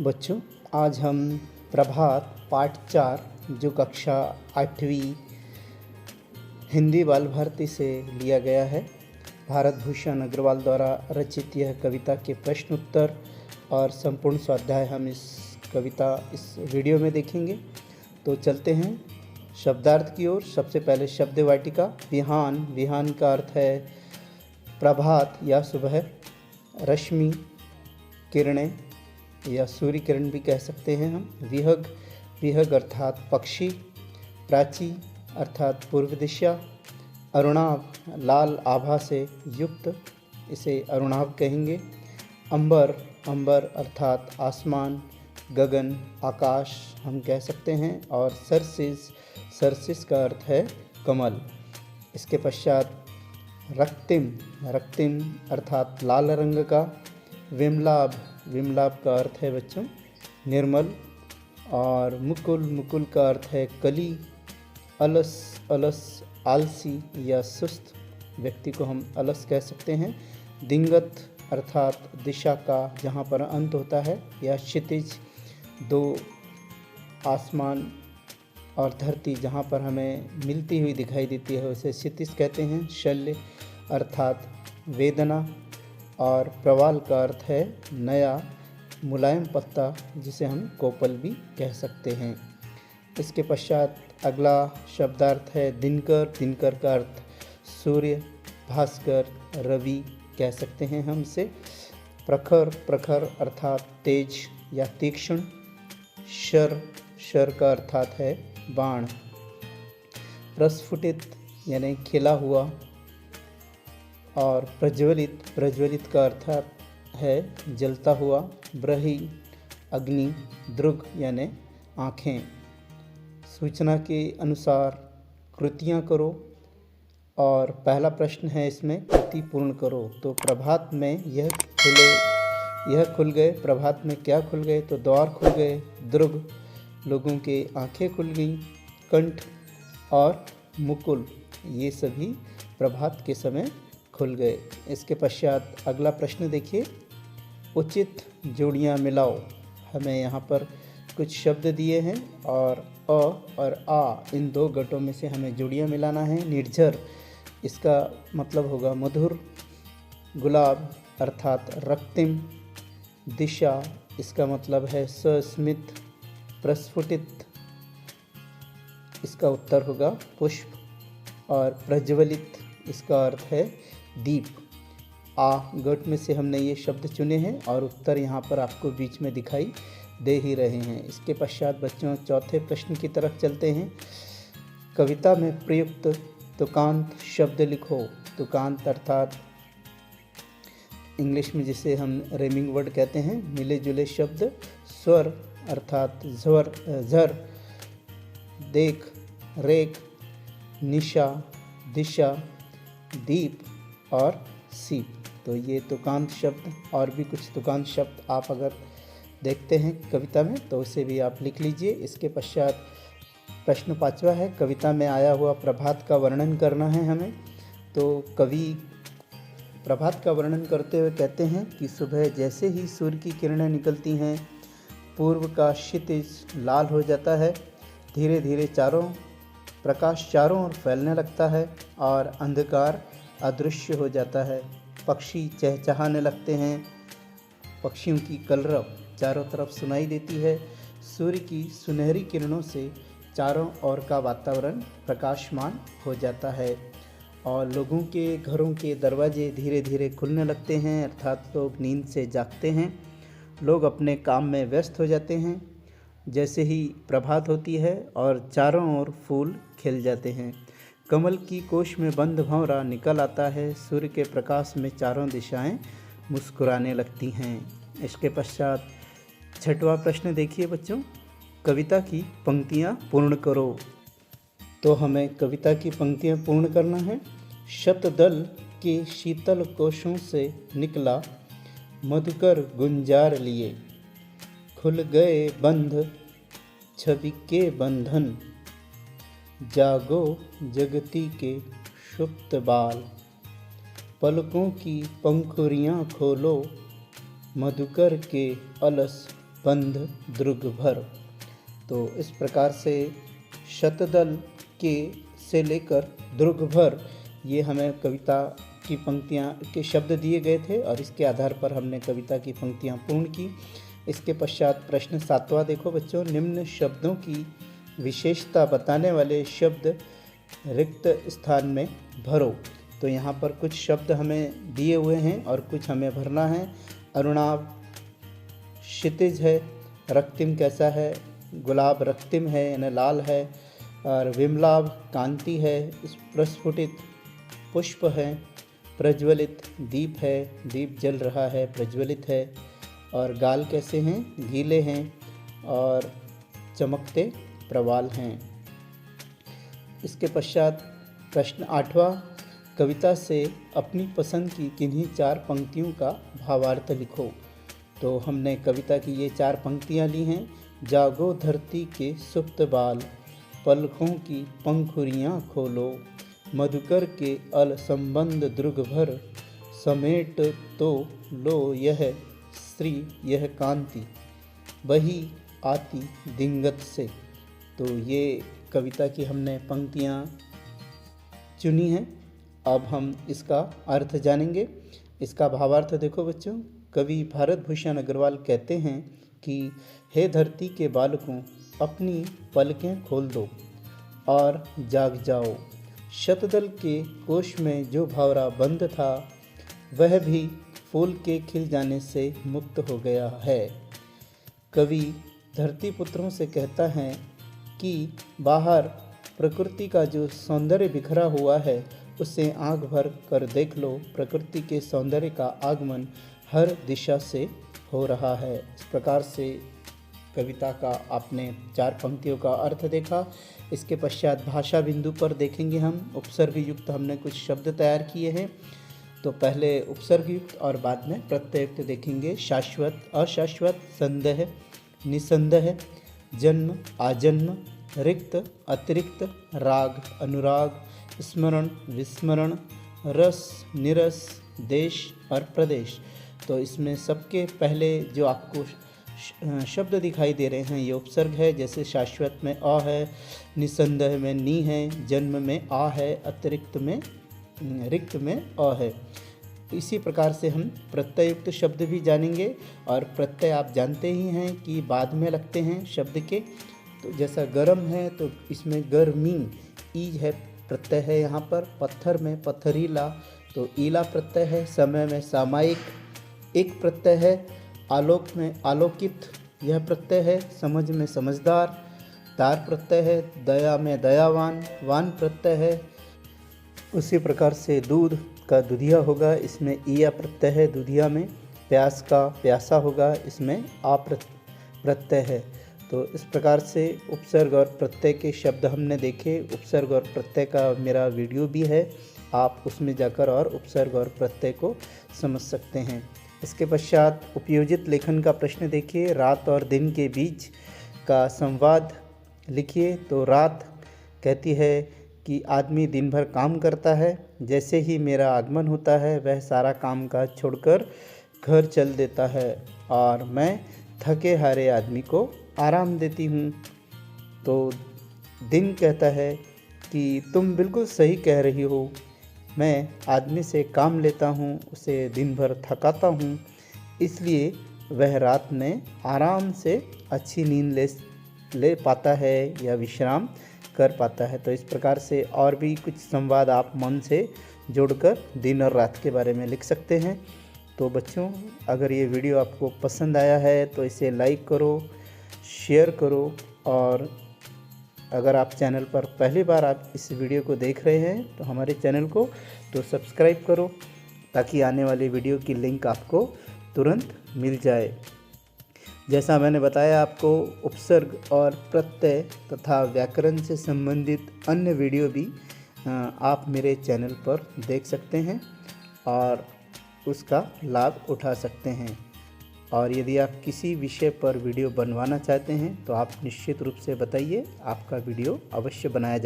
बच्चों, आज हम प्रभात पाठ 4 जो कक्षा 8वीं हिंदी बाल भारती से लिया गया है, भारत भूषण अग्रवाल द्वारा रचित यह कविता के प्रश्न उत्तर और संपूर्ण स्वाध्याय हम इस वीडियो में देखेंगे। तो चलते हैं शब्दार्थ की ओर। सबसे पहले शब्द वाटिका। विहान, विहान का अर्थ है प्रभात या सुबह। रश्मि, किरणें या सूर्य किरण भी कह सकते हैं हम। विहग, विहग अर्थात पक्षी। प्राची अर्थात पूर्व दिशा। अरुणाभ, लाल आभा से युक्त, इसे अरुणाभ कहेंगे। अंबर, अंबर अर्थात आसमान, गगन, आकाश हम कह सकते हैं। और सरसिस, सरसिस का अर्थ है कमल। इसके पश्चात रक्तिम, रक्तिम अर्थात लाल रंग का। विमलाभ, विमलाभ का अर्थ है बच्चों निर्मल। और मुकुल, मुकुल का अर्थ है कली। अलस, अलस आलसी या सुस्त व्यक्ति को हम अलस कह सकते हैं। दिंगत अर्थात दिशा का जहाँ पर अंत होता है। या क्षितिज, दो आसमान और धरती जहाँ पर हमें मिलती हुई दिखाई देती है उसे क्षितिज कहते हैं। शल्य अर्थात वेदना। और प्रवाल का अर्थ है नया मुलायम पत्ता, जिसे हम कोपल भी कह सकते हैं। इसके पश्चात अगला शब्दार्थ है दिनकर। दिनकर का अर्थ सूर्य, भास्कर, रवि कह सकते हैं हम इसे। प्रखर, प्रखर अर्थात तेज या तीक्ष्ण। शर, शर का अर्थात है बाण। प्रस्फुटित यानी खिला हुआ। और प्रज्वलित, प्रज्वलित का अर्थात है जलता हुआ। ब्रही, अग्नि। दृग यानी आँखें। सूचना के अनुसार कृतियाँ करो। और पहला प्रश्न है इसमें कृति पूर्ण करो। तो प्रभात में यह खुल गए। प्रभात में क्या खुल गए? तो द्वार खुल गए। दृग, लोगों के आँखें खुल गईं। कंठ और मुकुल, ये सभी प्रभात के समय खुल गए। इसके पश्चात अगला प्रश्न देखिए, उचित जोड़ियाँ मिलाओ। हमें यहाँ पर कुछ शब्द दिए हैं और अ और आ इन दो गटों में से हमें जोड़ियाँ मिलाना है। निर्झर, इसका मतलब होगा मधुर। गुलाब अर्थात रक्तिम। दिशा, इसका मतलब है सस्मित। प्रस्फुटित, इसका उत्तर होगा पुष्प। और प्रज्वलित, इसका अर्थ है दीप। आ गट में से हमने ये शब्द चुने हैं और उत्तर यहाँ पर आपको बीच में दिखाई दे ही रहे हैं। इसके पश्चात बच्चों चौथे प्रश्न की तरफ चलते हैं। कविता में प्रयुक्त तुकांत शब्द लिखो। तुकांत अर्थात इंग्लिश में जिसे हम रेमिंग वर्ड कहते हैं, मिले जुले शब्द। स्वर अर्थात झर, झर। देख, रेख। निशा, दिशा। दीप और सीप। तो ये तुकांत शब्द, और भी कुछ तुकांत शब्द आप अगर देखते हैं कविता में तो उसे भी आप लिख लीजिए। इसके पश्चात प्रश्न 5वां है, कविता में आया हुआ प्रभात का वर्णन करना है हमें। तो कवि प्रभात का वर्णन करते हुए कहते हैं कि सुबह जैसे ही सूर्य की किरणें निकलती हैं, पूर्व का क्षितिज लाल हो जाता है। धीरे धीरे प्रकाश चारों ओर फैलने लगता है और अंधकार अदृश्य हो जाता है। पक्षी चहचहाने लगते हैं। पक्षियों की कलरव चारों तरफ सुनाई देती है। सूर्य की सुनहरी किरणों से चारों ओर का वातावरण प्रकाशमान हो जाता है और लोगों के घरों के दरवाजे धीरे धीरे खुलने लगते हैं, अर्थात लोग नींद से जागते हैं। लोग अपने काम में व्यस्त हो जाते हैं जैसे ही प्रभात होती है और चारों ओर फूल खिल जाते हैं। कमल की कोश में बंद भंवरा निकल आता है। सूर्य के प्रकाश में चारों दिशाएं मुस्कुराने लगती हैं। इसके पश्चात 6वां प्रश्न देखिए बच्चों, कविता की पंक्तियां पूर्ण करो। तो हमें कविता की पंक्तियां पूर्ण करना है। शतदल के शीतल कोशों से निकला मधुकर गुंजार लिए। खुल गए बंध छवि के बंधन, जागो जगती के सुप्त बाल। पलकों की पंखुड़ियाँ खोलो, मधुकर के अलस बंध द्रुग भर। तो इस प्रकार से शतदल के से लेकर द्रुग भर ये हमें कविता की पंक्तियाँ के शब्द दिए गए थे और इसके आधार पर हमने कविता की पंक्तियाँ पूर्ण की। इसके पश्चात प्रश्न 7वां देखो बच्चों, निम्न शब्दों की विशेषता बताने वाले शब्द रिक्त स्थान में भरो। तो यहाँ पर कुछ शब्द हमें दिए हुए हैं और कुछ हमें भरना है। अरुणाभ क्षितिज है, रक्तिम कैसा है, गुलाब रक्तिम है यानी लाल है, और विमलाभ कांति है, प्रस्फुटित पुष्प है, प्रज्वलित दीप है, दीप जल रहा है, प्रज्वलित है, और गाल कैसे हैं, गीले हैं, और चमकते प्रवाल हैं। इसके पश्चात प्रश्न 8वां, कविता से अपनी पसंद की किन्हीं 4 पंक्तियों का भावार्थ लिखो। तो हमने कविता की ये 4 पंक्तियाँ ली हैं। जागो धरती के सुप्त बाल, पलकों की पंखुरियाँ खोलो, मधुकर के अल संबंध द्रुग भर, समेट तो लो यह श्री यह कांति, बही आती दिंगत से। तो ये कविता की हमने पंक्तियाँ चुनी हैं। अब हम इसका अर्थ जानेंगे। इसका भावार्थ देखो बच्चों, कवि भारत भूषण अग्रवाल कहते हैं कि हे धरती के बालकों, अपनी पलकें खोल दो और जाग जाओ। शतदल के कोश में जो भंवरा बंद था, वह भी फूल के खिल जाने से मुक्त हो गया है। कवि धरती पुत्रों से कहता है कि बाहर प्रकृति का जो सौंदर्य बिखरा हुआ है, उसे आँख भर कर देख लो। प्रकृति के सौंदर्य का आगमन हर दिशा से हो रहा है। इस प्रकार से कविता का आपने 4 पंक्तियों का अर्थ देखा। इसके पश्चात भाषा बिंदु पर देखेंगे हम। उपसर्ग युक्त हमने कुछ शब्द तैयार किए हैं। तो पहले उपसर्ग युक्त और बाद में प्रत्ययुक्त देखेंगे। शाश्वत, अशाश्वत, संदेह, निसंदेह, जन्म, आजन्म, रिक्त, अतिरिक्त, राग, अनुराग, स्मरण, विस्मरण, रस, निरस, देश और प्रदेश। तो इसमें सबके पहले जो आपको शब्द दिखाई दे रहे हैं ये उपसर्ग है। जैसे शाश्वत में अ है, निसंदेह में नी है, जन्म में आ है, अतिरिक्त में रिक्त में अ है। इसी प्रकार से हम प्रत्ययुक्त शब्द भी जानेंगे। और प्रत्यय आप जानते ही हैं कि बाद में लगते हैं शब्द के। तो जैसा गर्म है तो इसमें गर्मी ई है प्रत्यय है यहाँ पर। पत्थर में पत्थरीला तो ईला प्रत्यय है। समय में सामायिक एक प्रत्यय है। आलोक में आलोकित यह प्रत्यय है। समझ में समझदार तार प्रत्यय है। दया में दयावान वान प्रत्यय है। उसी प्रकार से दूध का दुधिया होगा, इसमें ईया प्रत्यय है दुधिया में। प्यास का प्यासा होगा, इसमें आ प्रत्यय है। तो इस प्रकार से उपसर्ग और प्रत्यय के शब्द हमने देखे। उपसर्ग और प्रत्यय का मेरा वीडियो भी है, आप उसमें जाकर और उपसर्ग और प्रत्यय को समझ सकते हैं। इसके पश्चात उपयोजित लेखन का प्रश्न देखिए। रात और दिन के बीच का संवाद लिखिए। तो रात कहती है कि आदमी दिन भर काम करता है, जैसे ही मेरा आगमन होता है वह सारा काम काज छोड़कर घर चल देता है और मैं थके हारे आदमी को आराम देती हूँ। तो दिन कहता है कि तुम बिल्कुल सही कह रही हो, मैं आदमी से काम लेता हूँ, उसे दिन भर थकाता हूँ, इसलिए वह रात में आराम से अच्छी नींद ले पाता है या विश्राम कर पाता है। तो इस प्रकार से और भी कुछ संवाद आप मन से जोड़कर दिन और रात के बारे में लिख सकते हैं। तो बच्चों, अगर ये वीडियो आपको पसंद आया है तो इसे लाइक करो, शेयर करो, और अगर आप चैनल पर पहली बार आप इस वीडियो को देख रहे हैं तो हमारे चैनल को तो सब्सक्राइब करो, ताकि आने वाली वीडियो की लिंक आपको तुरंत मिल जाए। जैसा मैंने बताया आपको, उपसर्ग और प्रत्यय तथा व्याकरण से संबंधित अन्य वीडियो भी आप मेरे चैनल पर देख सकते हैं और उसका लाभ उठा सकते हैं। और यदि आप किसी विषय पर वीडियो बनवाना चाहते हैं तो आप निश्चित रूप से बताइए, आपका वीडियो अवश्य बनाया जाए।